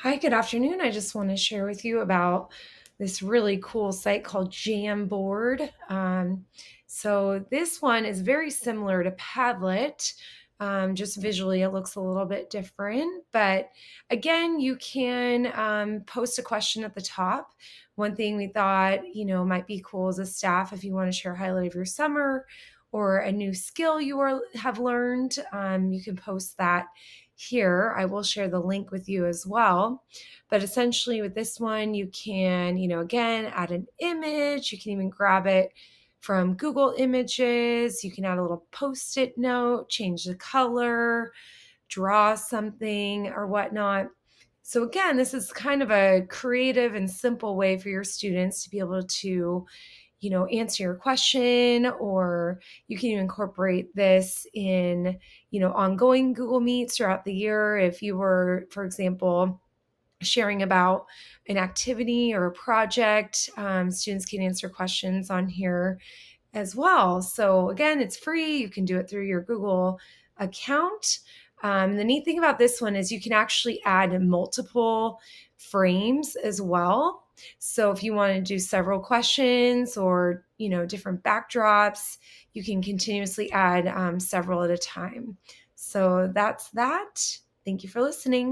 Hi, good afternoon. I just want to share with you about this really cool site called Jamboard. So this one is very similar to Padlet. Just visually, it looks a little bit different. But again, you can post a question at the top. One thing we thought, might be cool as a staff if you want to share a highlight of your summer or a new skill have learned, you can post that here. I will share the link with you as well. But essentially, with this one, you can, again, add an image. You can even grab it from Google Images. You can add a little post it note, change the color, draw something or whatnot. So, again, this is kind of a creative and simple way for your students to be able to answer your question, or you can incorporate this in, ongoing Google Meets throughout the year. If you were, for example, sharing about an activity or a project, students can answer questions on here as well. So again, it's free. You can do it through your Google account. The neat thing about this one is you can actually add multiple frames as well. So if you want to do several questions or different backdrops, you can continuously add several at a time. So that's that. Thank you for listening.